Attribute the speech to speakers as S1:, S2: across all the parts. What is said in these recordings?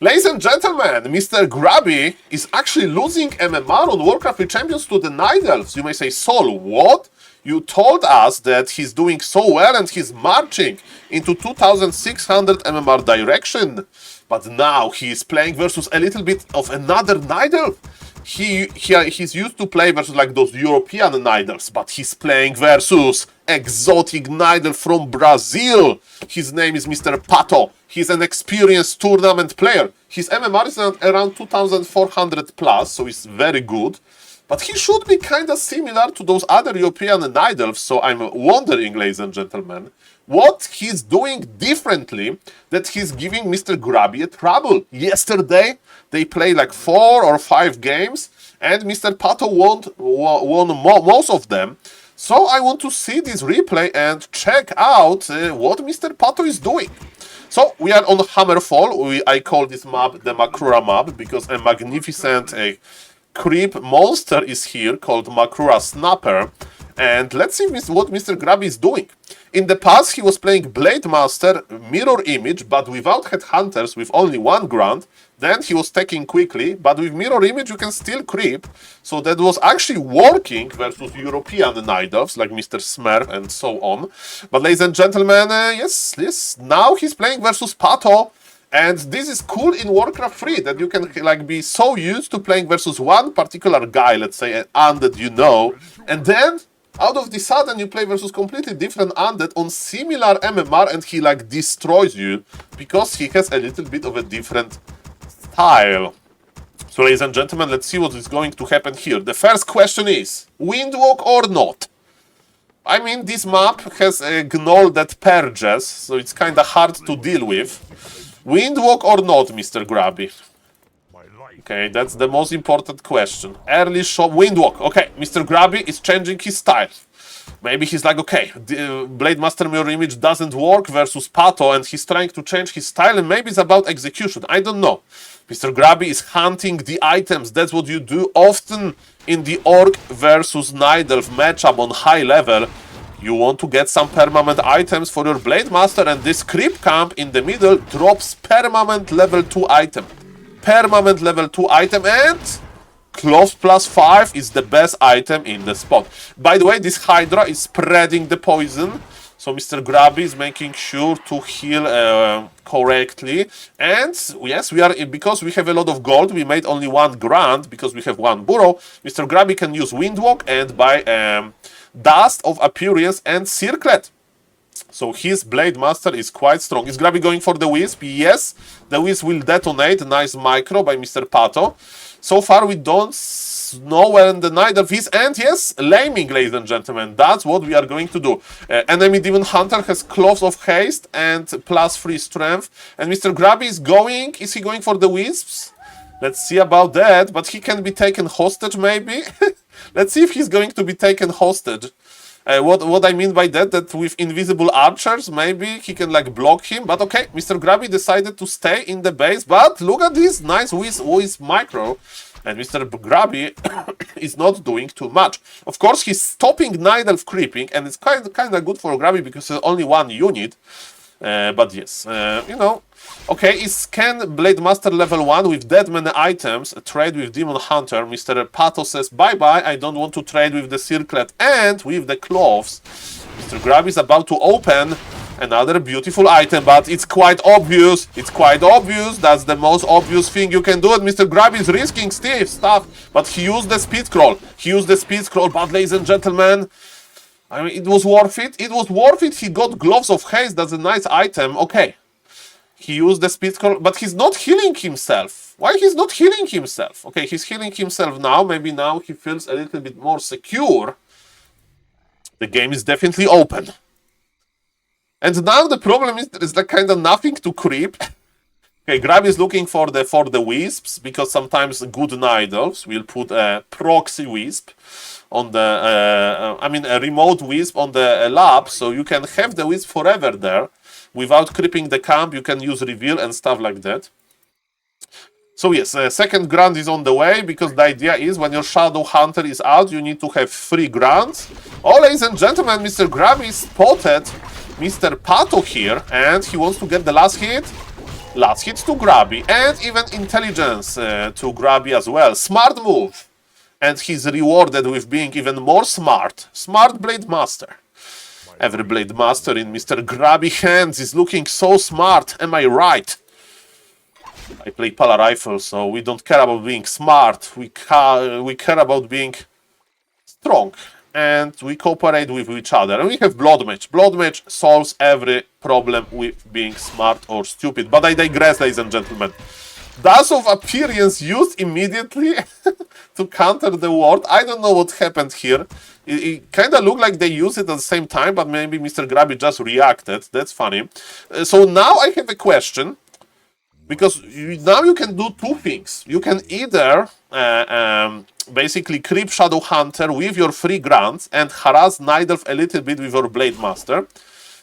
S1: Ladies and gentlemen, Mr. Grubby is actually losing MMR on Warcraft 3 Champions to the Night Elves. You may say, Saul, what? You told us that he's doing so well and he's marching into 2600 MMR direction. But now he's playing versus a little bit of another Night Elf. He's used to play versus like those European Night Elves, but he's playing versus exotic Night Elf from Brazil. His name is Mr. Pato. He's an experienced tournament player. His MMR is around 2400 plus, so it's very good. But he should be kind of similar to those other European Night Elves, so I'm wondering, ladies and gentlemen, what he's doing differently that he's giving Mr. Grubby a trouble. Yesterday, they played like 4 or 5 games, and Mr. Pato won most of them. So I want to see this replay and check out what Mr. Pato is doing. So we are on Hammerfall. I call this map the Makrura map because a magnificent creep monster is here called Makrura Snapper. And let's see what Mr. Grubby is doing. In the past, he was playing Blade Master, Mirror Image, but without Headhunters, with only 1 Grunt. Then he was taking quickly, but with Mirror Image, you can still creep. So that was actually working versus European Night Elves, like Mr. Smurf and so on. But ladies and gentlemen, yes, now he's playing versus Pato. And this is cool in Warcraft 3, that you can like be so used to playing versus one particular guy, let's say an undead you know, and then out of the sudden you play versus completely different undead on similar MMR and he like destroys you because he has a little bit of a different style. So ladies and gentlemen, let's see what is going to happen here. The first question is, Windwalk or not? I mean, this map has a gnoll that purges, so it's kinda hard to deal with. Windwalk or not, Mr. Grubby? Okay, that's the most important question. Early shot, Windwalk. Okay, Mr. Grubby is changing his style. Maybe he's like, okay, the Blade Master Mirror Image doesn't work versus Pato, and he's trying to change his style, and maybe it's about execution. I don't know. Mr. Grubby is hunting the items. That's what you do often in the Orc versus Night Elf matchup on high level. You want to get some permanent items for your Blade Master, and this creep camp in the middle drops permanent level 2 item. Permanent level 2 item, and Close plus 5 is the best item in the spot. By the way, this Hydra is spreading the poison, so Mr. Grubby is making sure to heal correctly. And yes, we are, because we have a lot of gold, we made only 1 Grand because we have 1 burrow. Mr. Grubby can use Windwalk and buy Dust of Appearance and Circlet. So his Blade Master is quite strong. Is Grubby going for the Wisp? Yes, the Wisp will detonate. Nice micro by Mr. Pato. So far we don't know when the Night Elf is, and yes, laming, ladies and gentlemen. That's what we are going to do. Enemy Demon Hunter has Claws of Haste and +3 Strength. And Mr. Grubby is going... Is he going for the Wisps? Let's see about that. But he can be taken hostage, maybe? Let's see if he's going to be taken hostage. What I mean by that, that with invisible archers, maybe he can like block him. But okay, Mr. Grubby decided to stay in the base. But look at this nice Wisp micro. And Mr. Grubby is not doing too much. Of course, he's stopping Night Elf creeping. And it's kind of good for Grubby because it's only 1 unit. But yes, you know. Okay, is Scan Blade Master level 1 with that many items, trade with Demon Hunter. Mr. Pato says, bye-bye, I don't want to trade with the Circlet and with the Cloves. Mr. Grubby is about to open another beautiful item, but it's quite obvious. It's quite obvious. That's the most obvious thing you can do. And Mr. Grubby is risking stuff, but he used the Speed Scroll. He used the Speed Scroll, but ladies and gentlemen, I mean, it was worth it. It was worth it. He got Gloves of Haste. That's a nice item. Okay. He used the Speed Scroll, but he's not healing himself. Why he's not healing himself? Okay, he's healing himself now. Maybe now he feels a little bit more secure. The game is definitely open. And now the problem is there is like kind of nothing to creep. Okay, Grubby is looking for the Wisps, because sometimes good Night Elves will put a proxy Wisp on the, a remote Wisp on the lab, so you can have the Wisp forever there. Without creeping the camp, you can use Reveal and stuff like that. So yes, second Grand is on the way, because the idea is when your Shadow Hunter is out, you need to have 3 Grands. Oh, ladies and gentlemen, Mr. Grubby spotted Mr. Pato here, and he wants to get the last hit. Last hit to Grubby, and even intelligence to Grubby as well. Smart move. And he's rewarded with being even more smart. Smart Blade Master. Every Blade Master in Mr. Grubby hands is looking so smart, am I right? I play Pala Rifle, so we don't care about being smart. We care about being strong. And we cooperate with each other. And we have Blood Mage. Blood Mage solves every problem with being smart or stupid. But I digress, ladies and gentlemen. Dance of Appearance used immediately to counter the ward. I don't know what happened here. It kind of looked like they used it at the same time, but maybe Mr. Grubby just reacted. That's funny. So now I have a question. Because now you can do two things. You can either basically creep Shadow Hunter with your free grants and harass Night Elf a little bit with your Blade Master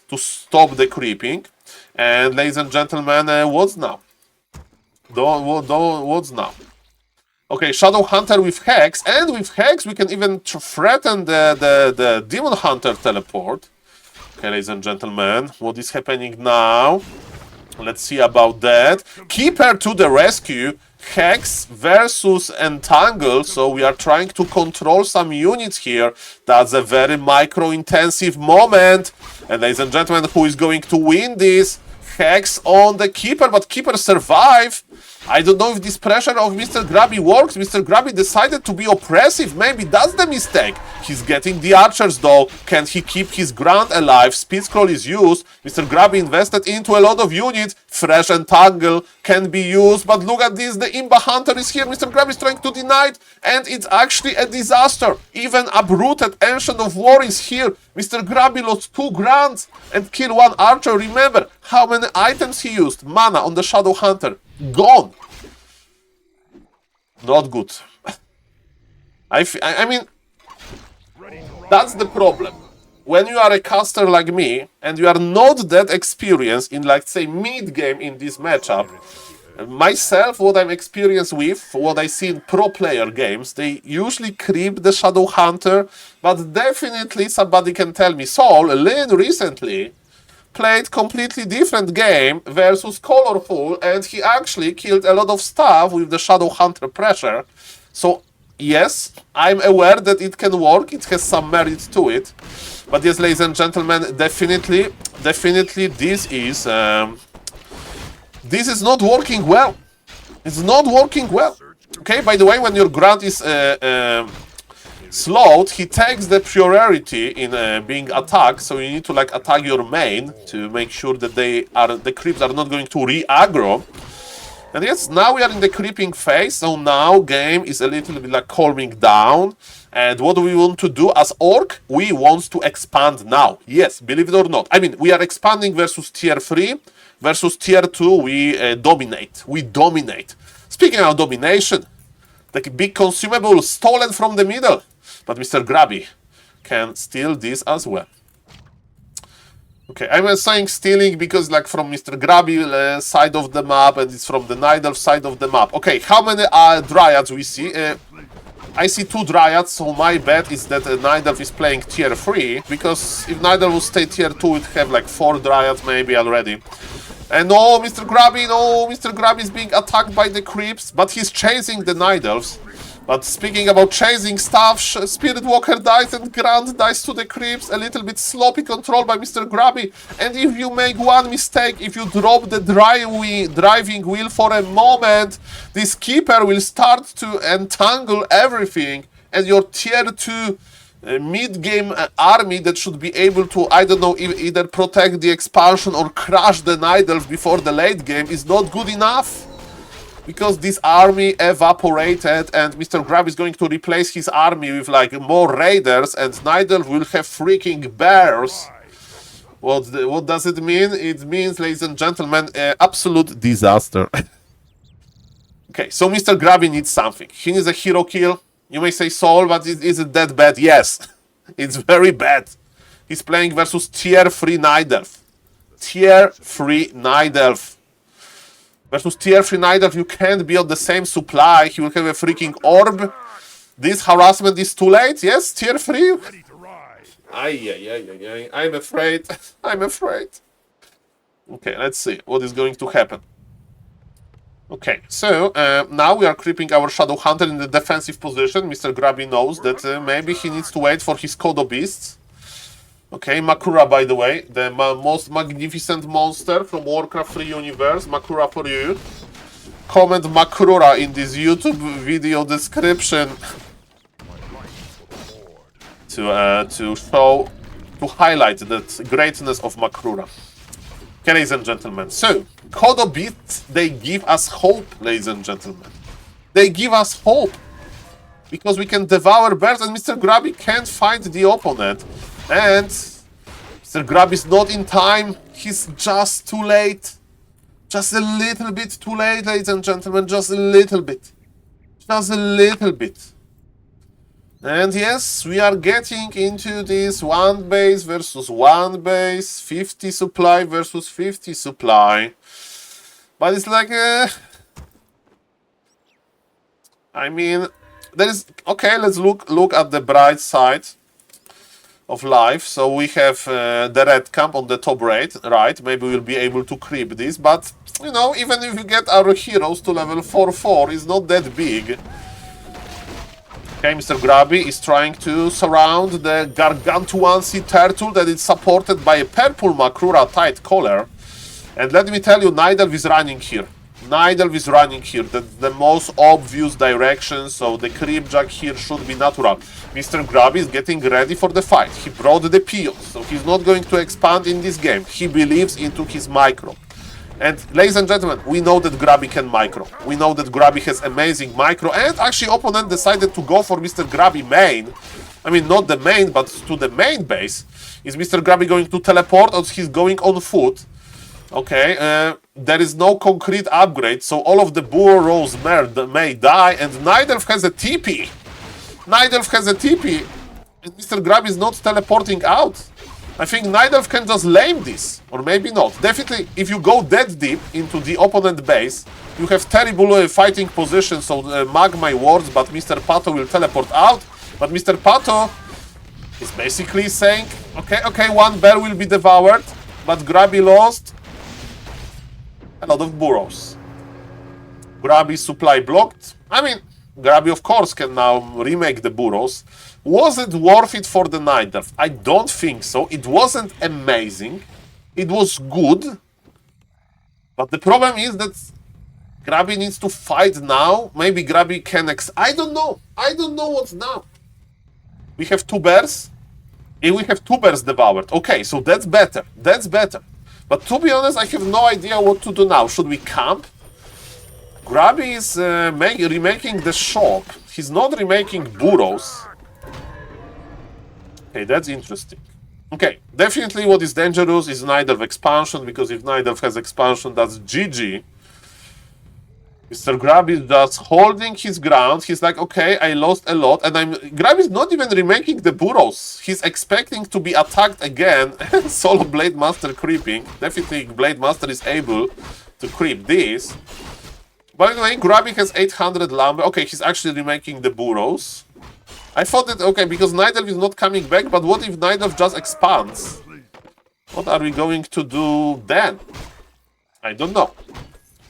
S1: to stop the creeping. And ladies and gentlemen, what's now? What's now? Okay, Shadow Hunter with Hex, and with Hex we can even threaten the Demon Hunter teleport. Okay, ladies and gentlemen, what is happening now? Let's see about that. Keeper to the rescue. Hex versus Entangle. So we are trying to control some units here. That's a very micro-intensive moment. And ladies and gentlemen, who is going to win this? Hex on the Keeper, but Keeper survive. I don't know if this pressure of Mr. Grubby works. Mr. Grubby decided to be oppressive. Maybe that's the mistake. He's getting the archers though. Can he keep his grant alive? Speed scroll is used. Mr. Grubby invested into a lot of units. Fresh Entangle can be used. But look at this. The Imba Hunter is here. Mr. Grubby is trying to deny it. And it's actually a disaster. Even Uprooted Ancient of War is here. Mr. Grubby lost 2 grants and killed 1 archer. Remember how many items he used. Mana on the Shadow Hunter. Gone. Not good. I mean, that's the problem. When you are a caster like me, and you are not that experienced in, like, say, mid-game in this matchup, myself, what I'm experienced with, what I see in pro player games, they usually creep the Shadow Hunter, but definitely somebody can tell me, Saul, Lynn recently played completely different game versus Colorful, and he actually killed a lot of stuff with the Shadow Hunter pressure. So yes, I'm aware that it can work, it has some merit to it. But yes, ladies and gentlemen, definitely this is not working well. It's not working well. Okay, by the way, when your grant is slowed, he takes the priority in being attacked, so you need to like attack your main to make sure that the creeps are not going to re-aggro. And yes, now we are in the creeping phase, so now game is a little bit like calming down. And what do we want to do as Orc? We want to expand now. Yes, believe it or not. I mean, we are expanding versus tier 3, versus tier 2 we dominate. We dominate. Speaking of domination, the big consumable stolen from the middle. But Mr. Grubby can steal this as well. Okay, I'm saying stealing because like from Mr. Grubby side of the map and it's from the Night Elf side of the map. Okay, how many Dryads we see? I see 2 Dryads, so my bet is that Night Elf is playing tier 3. Because if Night Elf will stay tier 2, we'd have like 4 Dryads maybe already. And no, Mr. Grubby, no, Mr. Grubby is being attacked by the creeps, but he's chasing the Night Elves. But speaking about chasing stuff, Spirit Walker dies and Grant dies to the creeps. A little bit sloppy control by Mr. Grubby. And if you make one mistake, if you drop the driving wheel for a moment, this Keeper will start to entangle everything. And your tier 2 mid-game army that should be able to, I don't know, either protect the expansion or crush the Night Elf before the late game is not good enough. Because this army evaporated and Mr. Grubby is going to replace his army with like more raiders and Night Elf will have freaking bears. What does it mean? It means, ladies and gentlemen, absolute disaster. Okay, so Mr. Grubby needs something. He needs a hero kill. You may say Saul, but is it that bad? Yes, it's very bad. He's playing versus tier 3 Night Elf. Tier 3 Night Elf. Versus tier 3 Night Elf, you can't be on the same supply. He will have a freaking orb. This harassment is too late. Yes, tier 3. I'm afraid. I'm afraid. Okay, let's see what is going to happen. Okay, so now we are creeping our Shadow Hunter in the defensive position. Mr. Grubby knows that maybe he needs to wait for his Kodo Beasts. Okay, Makura, by the way, the most magnificent monster from Warcraft 3 universe. Makura for you. Comment Makrura in this YouTube video description to highlight the greatness of Makrura. Okay, ladies and gentlemen. So, Kodo Beasts, they give us hope, ladies and gentlemen. They give us hope. Because we can devour bears and Mr. Grubby can't fight the opponent. And Mr. Grubby is not in time. He's just too late. Just a little bit too late, ladies and gentlemen. Just a little bit. Just a little bit. And yes, we are getting into this one base versus one base, 50 supply versus 50 supply. But it's like, I mean, there is, okay, let's look at the bright side of life. So we have the red camp on the top right. Maybe we'll be able to creep this, but you know, even if we get our heroes to level 4-4, it's not that big. Okay, Mr. Grubby is trying to surround the Gargantuan Sea Turtle that is supported by a purple Makrura tight collar. And let me tell you, Night Elf is running here. Night Elf is running here. That's the most obvious direction, so the creep jack here should be natural. Mr. Grubby is getting ready for the fight. He brought the peons, so he's not going to expand in this game. He believes into his micro. And ladies and gentlemen, we know that Grubby can micro. We know that Grubby has amazing micro, and actually opponent decided to go for Mr. Grubby main. I mean, not the main, but to the main base. Is Mr. Grubby going to teleport, or he's going on foot? Okay, there is no concrete upgrade, so all of the burrows may die, and Night Elf has a TP. Night Elf has a TP, and Mr. Grubby is not teleporting out. I think Night Elf can just lame this, or maybe not. Definitely, if you go that deep into the opponent base, you have terrible fighting position, so mark my words, but Mr. Pato will teleport out. But Mr. Pato is basically saying, okay, one bear will be devoured, but Grubby lost a lot of burrows. Grubby supply blocked. I mean, Grubby of course can now remake the burrows. Was it worth it for the Night Elf? I don't think so. It wasn't amazing. It was good. But the problem is that Grubby needs to fight now. Maybe Grubby can I don't know. I don't know what's now. We have two bears. And we have two bears devoured. Okay, so that's better. That's better. But to be honest, I have no idea what to do now. Should we camp? Grubby is remaking the shop. He's not remaking burrows. Okay, that's interesting. Okay, definitely what is dangerous is Night Elf expansion, because if Night Elf has expansion, that's GG. Mr. Grubby is just holding his ground. He's like, okay, I lost a lot, and Grubby is not even remaking the burrows. He's expecting to be attacked again. Solo Blade Master creeping. Definitely Blade Master is able to creep this. By the way, Grubby has 800 lumber. Okay, he's actually remaking the burrows. I thought that, okay, because Night Elf is not coming back, but what if Night Elf just expands? What are we going to do then? I don't know.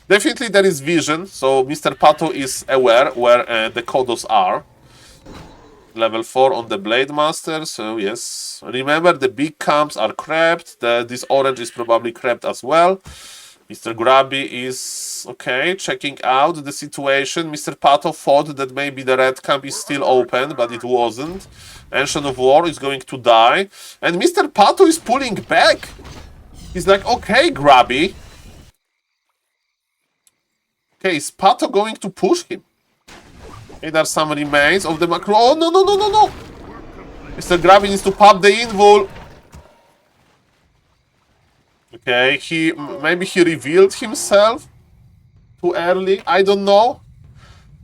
S1: Definitely there is vision, so Mr. Pato is aware where the Kodos are. Level 4 on the Blade Master, so yes. Remember, the big camps are crept. This orange is probably crept as well. Mr. Grubby is, okay, checking out the situation. Mr. Pato thought that maybe the red camp is still open, but it wasn't. Ancient of War is going to die. And Mr. Pato is pulling back. He's like, okay, Grubby. Okay, is Pato going to push him? Okay, there are some remains of the macro. Oh, no, no, no, no, no. Mr. Grubby needs to pop the invul. Okay, maybe he revealed himself too early. I don't know.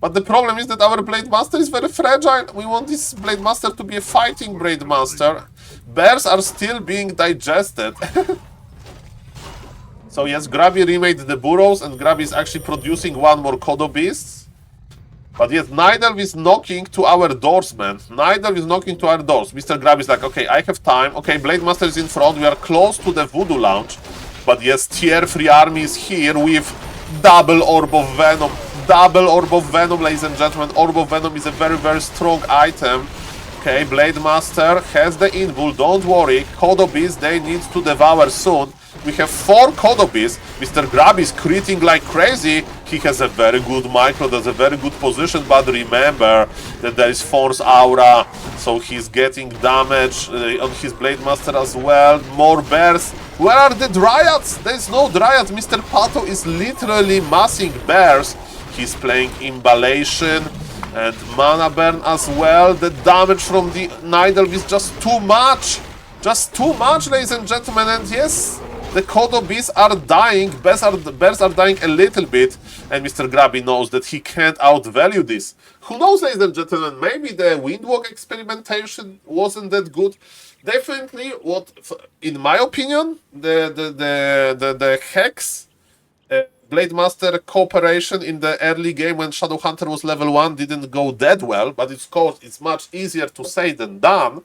S1: But the problem is that our Blade Master is very fragile. We want this Blade Master to be a fighting Blade Master. Bears are still being digested. So yes, Grubby remade the burrows, and Grubby is actually producing one more Kodo Beasts. But yes, Night Elf is knocking to our doors, man. Night Elf is knocking to our doors. Mr. Grubby is like, okay, I have time. Okay, Blade Master is in front. We are close to the Voodoo Lounge. But yes, tier 3 army is here with Double Orb of Venom. Double Orb of Venom, ladies and gentlemen. Orb of Venom is a very, very strong item. Okay, Blade Master has the invul, don't worry. Kodobis, they need to devour soon. We have 4 Kodobis. Mr. Grubby is critting like crazy. He has a very good micro, that's a very good position, but remember that there is Force Aura, so he's getting damage on his Blade Master as well. More bears. Where are the Dryads? There's no Dryad. Mr. Pato is literally massing bears. He's playing Imballation and Mana Burn as well. The damage from the Night Elf is just too much. Just too much, ladies and gentlemen. And yes, the Kodobis are dying. Bears are dying a little bit. And Mr. Grubby knows that he can't outvalue this. Who knows, ladies and gentlemen, maybe the Windwalk experimentation wasn't that good. Definitely, what, in my opinion, the Hex Blade Master cooperation in the early game when Shadowhunter was level 1 didn't go that well, but of course it's much easier to say than done.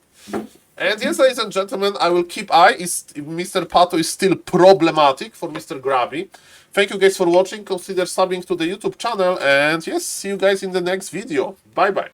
S1: And yes, ladies and gentlemen, I will keep eye if Mr. Pato is still problematic for Mr. Grubby. Thank you guys for watching, consider subbing to the YouTube channel, and yes, see you guys in the next video. Bye bye.